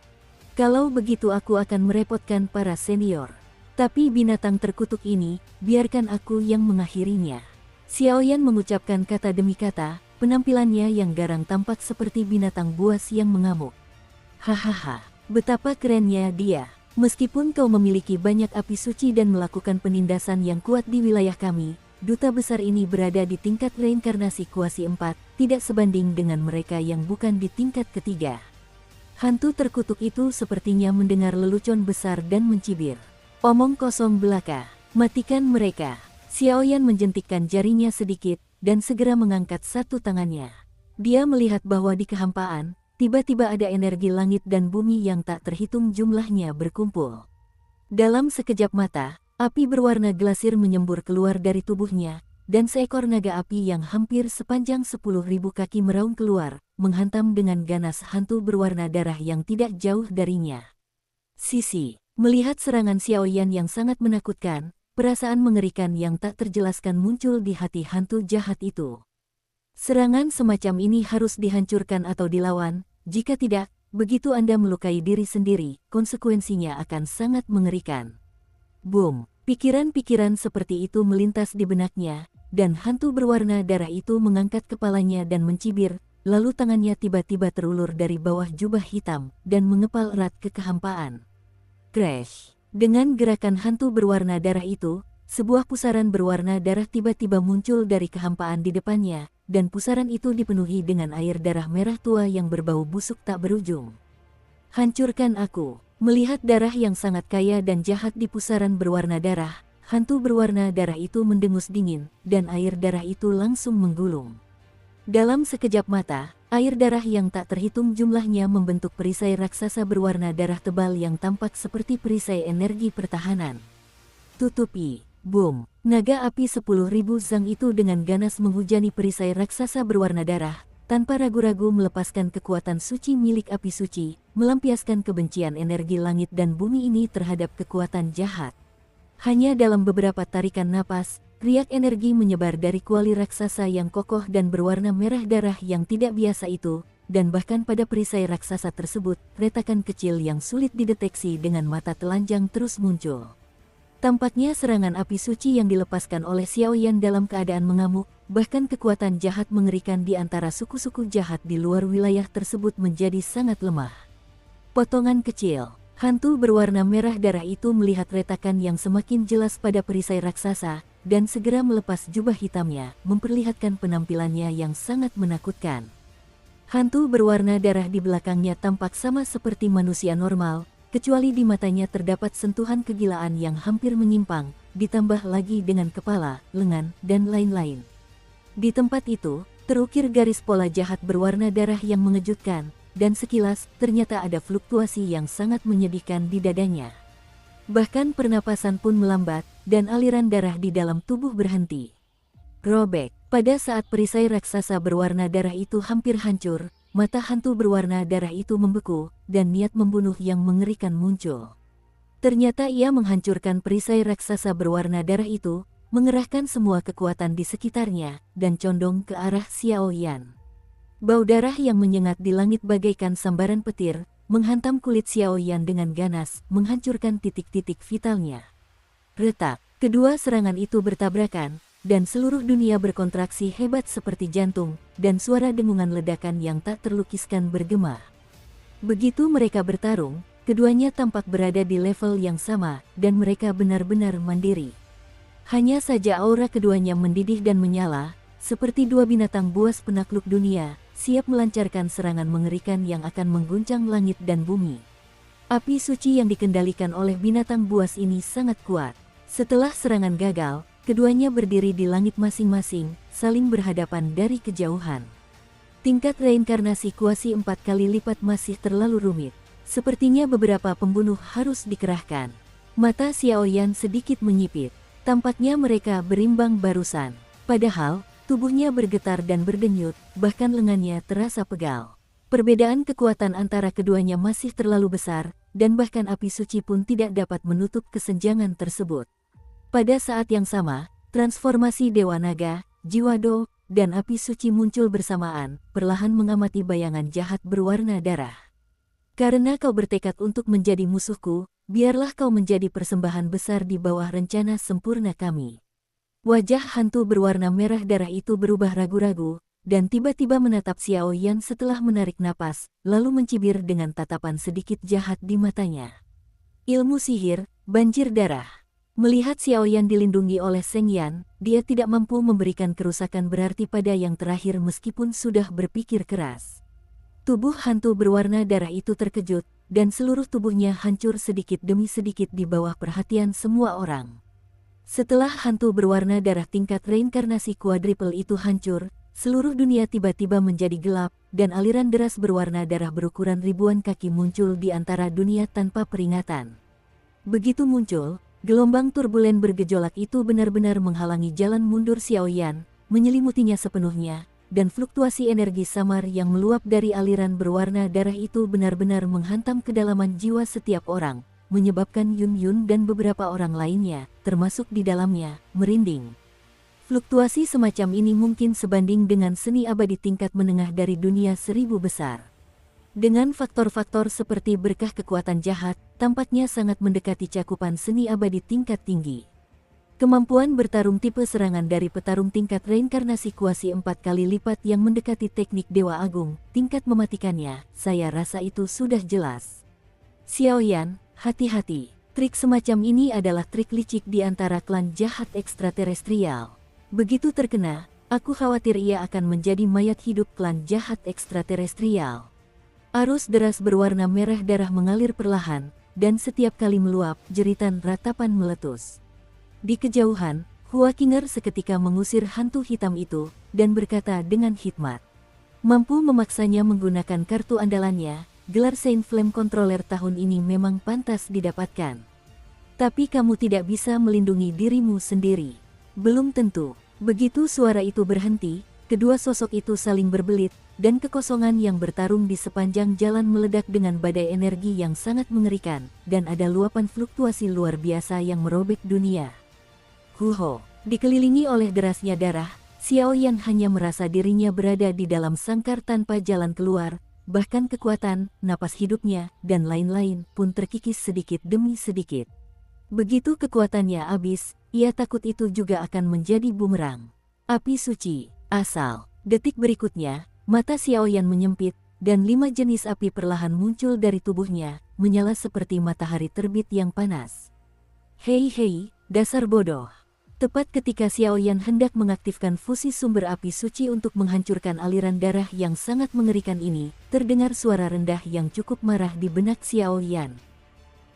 Kalau begitu aku akan merepotkan para senior. Tapi binatang terkutuk ini, biarkan aku yang mengakhirinya. Xiaoyan mengucapkan kata demi kata, penampilannya yang garang tampak seperti binatang buas yang mengamuk. Hahaha, betapa kerennya dia. Meskipun kau memiliki banyak api suci dan melakukan penindasan yang kuat di wilayah kami, duta besar ini berada di tingkat reinkarnasi kuasi 4, tidak sebanding dengan mereka yang bukan di tingkat ketiga. Hantu terkutuk itu sepertinya mendengar lelucon besar dan mencibir. Omong kosong belaka, matikan mereka. Xiaoyan menjentikkan jarinya sedikit, dan segera mengangkat satu tangannya. Dia melihat bahwa di kehampaan, tiba-tiba ada energi langit dan bumi yang tak terhitung jumlahnya berkumpul. Dalam sekejap mata, api berwarna glasir menyembur keluar dari tubuhnya, dan seekor naga api yang hampir sepanjang 10.000 kaki meraung keluar, menghantam dengan ganas hantu berwarna darah yang tidak jauh darinya. Sisi, melihat serangan Xiaoyan yang sangat menakutkan, perasaan mengerikan yang tak terjelaskan muncul di hati hantu jahat itu. Serangan semacam ini harus dihancurkan atau dilawan, jika tidak, begitu Anda melukai diri sendiri, konsekuensinya akan sangat mengerikan. Boom, pikiran-pikiran seperti itu melintas di benaknya, dan hantu berwarna darah itu mengangkat kepalanya dan mencibir, lalu tangannya tiba-tiba terulur dari bawah jubah hitam, dan mengepal erat ke kehampaan. Crash! Dengan gerakan hantu berwarna darah itu, sebuah pusaran berwarna darah tiba-tiba muncul dari kehampaan di depannya, dan pusaran itu dipenuhi dengan air darah merah tua yang berbau busuk tak berujung. Hancurkan aku! Melihat darah yang sangat kaya dan jahat di pusaran berwarna darah, hantu berwarna darah itu mendengus dingin, dan air darah itu langsung menggulung. Dalam sekejap mata, air darah yang tak terhitung jumlahnya membentuk perisai raksasa berwarna darah tebal yang tampak seperti perisai energi pertahanan. Tutupi! Boom! Naga api 10.000 zang itu dengan ganas menghujani perisai raksasa berwarna darah, tanpa ragu-ragu melepaskan kekuatan suci milik api suci, melampiaskan kebencian energi langit dan bumi ini terhadap kekuatan jahat. Hanya dalam beberapa tarikan napas, riak energi menyebar dari kuali raksasa yang kokoh dan berwarna merah darah yang tidak biasa itu, dan bahkan pada perisai raksasa tersebut, retakan kecil yang sulit dideteksi dengan mata telanjang terus muncul. Tampaknya serangan api suci yang dilepaskan oleh Xiaoyan dalam keadaan mengamuk, bahkan kekuatan jahat mengerikan di antara suku-suku jahat di luar wilayah tersebut menjadi sangat lemah. Potongan kecil. Hantu berwarna merah darah itu melihat retakan yang semakin jelas pada perisai raksasa, dan segera melepas jubah hitamnya, memperlihatkan penampilannya yang sangat menakutkan. Hantu berwarna darah di belakangnya tampak sama seperti manusia normal, kecuali di matanya terdapat sentuhan kegilaan yang hampir menyimpang, ditambah lagi dengan kepala, lengan, dan lain-lain. Di tempat itu, terukir garis pola jahat berwarna darah yang mengejutkan, dan sekilas, ternyata ada fluktuasi yang sangat menyedihkan di dadanya. Bahkan pernapasan pun melambat, dan aliran darah di dalam tubuh berhenti. Robek. Pada saat perisai raksasa berwarna darah itu hampir hancur, mata hantu berwarna darah itu membeku, dan niat membunuh yang mengerikan muncul. Ternyata ia menghancurkan perisai raksasa berwarna darah itu, mengerahkan semua kekuatan di sekitarnya, dan condong ke arah Xiaoyan. Bau darah yang menyengat di langit bagaikan sambaran petir, menghantam kulit Xiaoyan dengan ganas, menghancurkan titik-titik vitalnya. Retak, kedua serangan itu bertabrakan, dan seluruh dunia berkontraksi hebat seperti jantung, dan suara dengungan ledakan yang tak terlukiskan bergema. Begitu mereka bertarung, keduanya tampak berada di level yang sama, dan mereka benar-benar mandiri. Hanya saja aura keduanya mendidih dan menyala, seperti dua binatang buas penakluk dunia, siap melancarkan serangan mengerikan yang akan mengguncang langit dan bumi. Api suci yang dikendalikan oleh binatang buas ini sangat kuat. Setelah serangan gagal, keduanya berdiri di langit masing-masing, saling berhadapan dari kejauhan. Tingkat reinkarnasi kuasi 4 kali lipat masih terlalu rumit. Sepertinya beberapa pembunuh harus dikerahkan. Mata Xiao Yan sedikit menyipit. Tampaknya mereka berimbang barusan. Padahal, tubuhnya bergetar dan berdenyut, bahkan lengannya terasa pegal. Perbedaan kekuatan antara keduanya masih terlalu besar, dan bahkan api suci pun tidak dapat menutup kesenjangan tersebut. Pada saat yang sama, transformasi Dewa Naga, Jiwa Do, dan api suci muncul bersamaan, perlahan mengamati bayangan jahat berwarna darah. Karena kau bertekad untuk menjadi musuhku, biarlah kau menjadi persembahan besar di bawah rencana sempurna kami. Wajah hantu berwarna merah darah itu berubah ragu-ragu, dan tiba-tiba menatap Xiao Yan setelah menarik napas, lalu mencibir dengan tatapan sedikit jahat di matanya. Ilmu sihir, banjir darah. Melihat Xiao Yan dilindungi oleh Seng Yan, dia tidak mampu memberikan kerusakan berarti pada yang terakhir meskipun sudah berpikir keras. Tubuh hantu berwarna darah itu terkejut, dan seluruh tubuhnya hancur sedikit demi sedikit di bawah perhatian semua orang. Setelah hantu berwarna darah tingkat reinkarnasi kuadripel itu hancur, seluruh dunia tiba-tiba menjadi gelap, dan aliran deras berwarna darah berukuran ribuan kaki muncul di antara dunia tanpa peringatan. Begitu muncul, gelombang turbulen bergejolak itu benar-benar menghalangi jalan mundur Xiao Yan, menyelimutinya sepenuhnya, dan fluktuasi energi samar yang meluap dari aliran berwarna darah itu benar-benar menghantam kedalaman jiwa setiap orang, menyebabkan Yun Yun dan beberapa orang lainnya, termasuk di dalamnya, merinding. Fluktuasi semacam ini mungkin sebanding dengan seni abadi tingkat menengah dari dunia 1000 besar. Dengan faktor-faktor seperti berkah kekuatan jahat, tampaknya sangat mendekati cakupan seni abadi tingkat tinggi. Kemampuan bertarung tipe serangan dari petarung tingkat reinkarnasi kuasi 4 kali lipat yang mendekati teknik Dewa Agung, tingkat mematikannya, saya rasa itu sudah jelas. Xiao Yan, hati-hati, trik semacam ini adalah trik licik di antara klan jahat ekstraterestrial. Begitu terkena, aku khawatir ia akan menjadi mayat hidup klan jahat ekstraterestrial. Arus deras berwarna merah darah mengalir perlahan, dan setiap kali meluap, jeritan ratapan meletus. Di kejauhan, Hua Qinger seketika mengusir hantu hitam itu, dan berkata dengan hikmat. Mampu memaksanya menggunakan kartu andalannya, gelar Saint Flame Controller tahun ini memang pantas didapatkan. Tapi kamu tidak bisa melindungi dirimu sendiri. Belum tentu. Begitu suara itu berhenti, kedua sosok itu saling berbelit, dan kekosongan yang bertarung di sepanjang jalan meledak dengan badai energi yang sangat mengerikan, dan ada luapan fluktuasi luar biasa yang merobek dunia. Huho, dikelilingi oleh derasnya darah, Xiao Yan hanya merasa dirinya berada di dalam sangkar tanpa jalan keluar, bahkan kekuatan, napas hidupnya, dan lain-lain pun terkikis sedikit demi sedikit. Begitu kekuatannya habis, ia takut itu juga akan menjadi bumerang. Api suci, asal. Detik berikutnya, mata Xiao Yan menyempit, dan 5 jenis api perlahan muncul dari tubuhnya, menyala seperti matahari terbit yang panas. Hei hei, dasar bodoh. Tepat ketika Xiao Yan hendak mengaktifkan fusi sumber api suci untuk menghancurkan aliran darah yang sangat mengerikan ini, terdengar suara rendah yang cukup marah di benak Xiao Yan.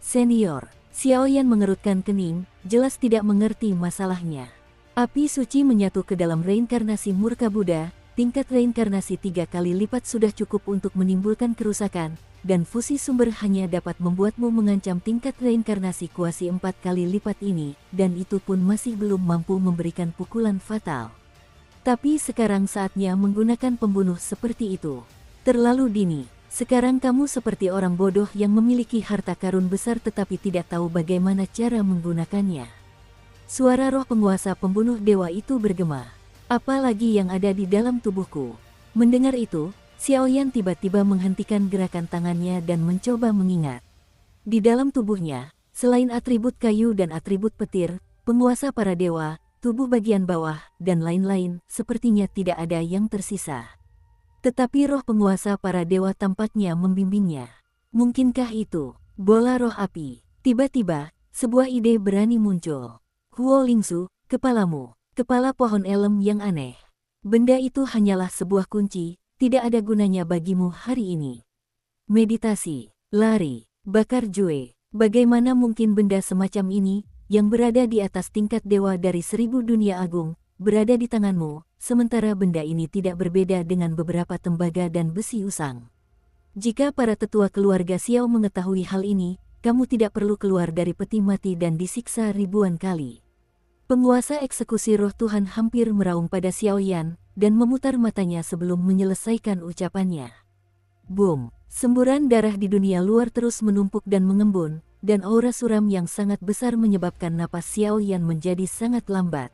Senior, Xiao Yan mengerutkan kening, jelas tidak mengerti masalahnya. Api suci menyatu ke dalam reinkarnasi murka Buddha, tingkat reinkarnasi 3 kali lipat sudah cukup untuk menimbulkan kerusakan, dan fusi sumber hanya dapat membuatmu mengancam tingkat reinkarnasi kuasi 4 kali lipat ini, dan itu pun masih belum mampu memberikan pukulan fatal. Tapi sekarang saatnya menggunakan pembunuh seperti itu. Terlalu dini. Sekarang kamu seperti orang bodoh yang memiliki harta karun besar tetapi tidak tahu bagaimana cara menggunakannya. Suara roh penguasa pembunuh dewa itu bergema. Apalagi yang ada di dalam tubuhku. Mendengar itu, Xiao Yan tiba-tiba menghentikan gerakan tangannya dan mencoba mengingat. Di dalam tubuhnya, selain atribut kayu dan atribut petir, penguasa para dewa, tubuh bagian bawah, dan lain-lain, sepertinya tidak ada yang tersisa. Tetapi roh penguasa para dewa tampaknya membimbingnya. Mungkinkah itu bola roh api? Tiba-tiba, sebuah ide berani muncul. Huo Lingsu, kepalamu, kepala pohon elem yang aneh. Benda itu hanyalah sebuah kunci, tidak ada gunanya bagimu hari ini. Meditasi, lari, bakar jue. Bagaimana mungkin benda semacam ini, yang berada di atas tingkat dewa dari 1000 dunia agung, berada di tanganmu, sementara benda ini tidak berbeda dengan beberapa tembaga dan besi usang. Jika para tetua keluarga Xiao mengetahui hal ini, kamu tidak perlu keluar dari peti mati dan disiksa ribuan kali. Penguasa eksekusi roh Tuhan hampir meraung pada Xiao Yan, dan memutar matanya sebelum menyelesaikan ucapannya. Boom! Semburan darah di dunia luar terus menumpuk dan mengembun, dan aura suram yang sangat besar menyebabkan napas Xiao Yan menjadi sangat lambat.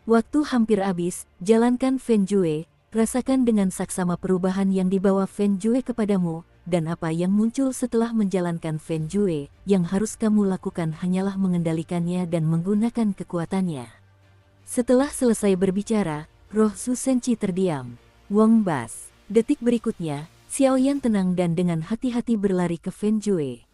Waktu hampir habis, jalankan Feng Jue, rasakan dengan saksama perubahan yang dibawa Feng Jue kepadamu, dan apa yang muncul setelah menjalankan Feng Jue, yang harus kamu lakukan hanyalah mengendalikannya dan menggunakan kekuatannya. Setelah selesai berbicara, roh Su Senchi terdiam. Wong Bas. Detik berikutnya, Xiao Yan tenang dan dengan hati-hati berlari ke Feng Jue.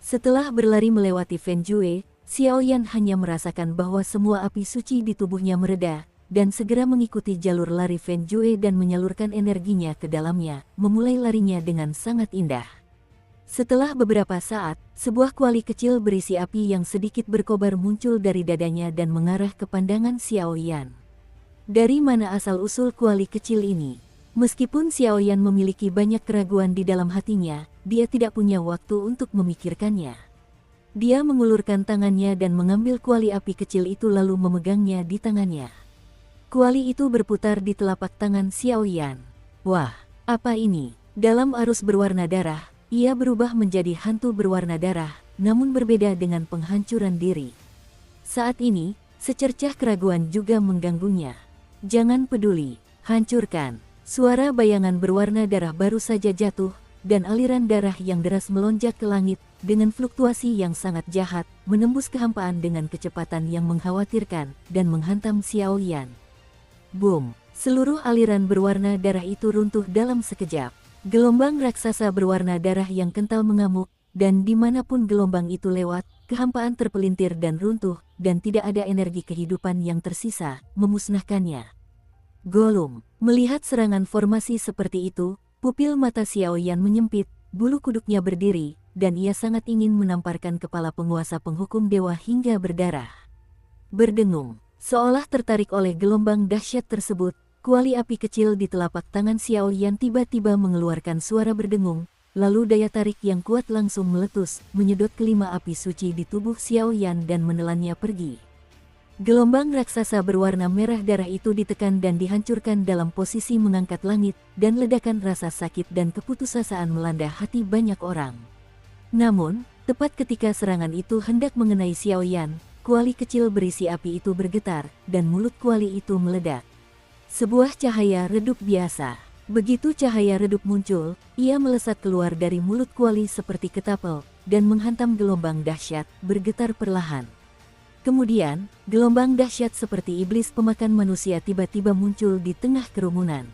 Setelah berlari melewati Feng Jue, Xiao Yan hanya merasakan bahwa semua api suci di tubuhnya mereda, dan segera mengikuti jalur lari Feng Jue dan menyalurkan energinya ke dalamnya, memulai larinya dengan sangat indah. Setelah beberapa saat, sebuah kuali kecil berisi api yang sedikit berkobar muncul dari dadanya dan mengarah ke pandangan Xiao Yan. Dari mana asal-usul kuali kecil ini? Meskipun Xiao Yan memiliki banyak keraguan di dalam hatinya, dia tidak punya waktu untuk memikirkannya. Dia mengulurkan tangannya dan mengambil kuali api kecil itu lalu memegangnya di tangannya. Kuali itu berputar di telapak tangan Xiao Yan. Wah, apa ini? Dalam arus berwarna darah, ia berubah menjadi hantu berwarna darah, namun berbeda dengan penghancuran diri. Saat ini, secercah keraguan juga mengganggunya. Jangan peduli, hancurkan. Suara bayangan berwarna darah baru saja jatuh, dan aliran darah yang deras melonjak ke langit, dengan fluktuasi yang sangat jahat, menembus kehampaan dengan kecepatan yang mengkhawatirkan, dan menghantam Xiao Yan. Boom! Seluruh aliran berwarna darah itu runtuh dalam sekejap. Gelombang raksasa berwarna darah yang kental mengamuk, dan dimanapun gelombang itu lewat, kehampaan terpelintir dan runtuh, dan tidak ada energi kehidupan yang tersisa, memusnahkannya. Golum! Melihat serangan formasi seperti itu, pupil mata Xiao Yan menyempit, bulu kuduknya berdiri, dan ia sangat ingin menamparkan kepala penguasa penghukum dewa hingga berdarah. Berdengung. Seolah tertarik oleh gelombang dahsyat tersebut, kuali api kecil di telapak tangan Xiao Yan tiba-tiba mengeluarkan suara berdengung, lalu daya tarik yang kuat langsung meletus, menyedot kelima api suci di tubuh Xiao Yan dan menelannya pergi. Gelombang raksasa berwarna merah darah itu ditekan dan dihancurkan dalam posisi mengangkat langit, dan ledakan rasa sakit dan keputusasaan melanda hati banyak orang. Namun, tepat ketika serangan itu hendak mengenai Xiao Yan, kuali kecil berisi api itu bergetar, dan mulut kuali itu meledak. Sebuah cahaya redup biasa. Begitu cahaya redup muncul, ia melesat keluar dari mulut kuali seperti ketapel, dan menghantam gelombang dahsyat, bergetar perlahan. Kemudian, gelombang dahsyat seperti iblis pemakan manusia tiba-tiba muncul di tengah kerumunan.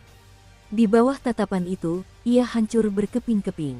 Di bawah tatapan itu, ia hancur berkeping-keping.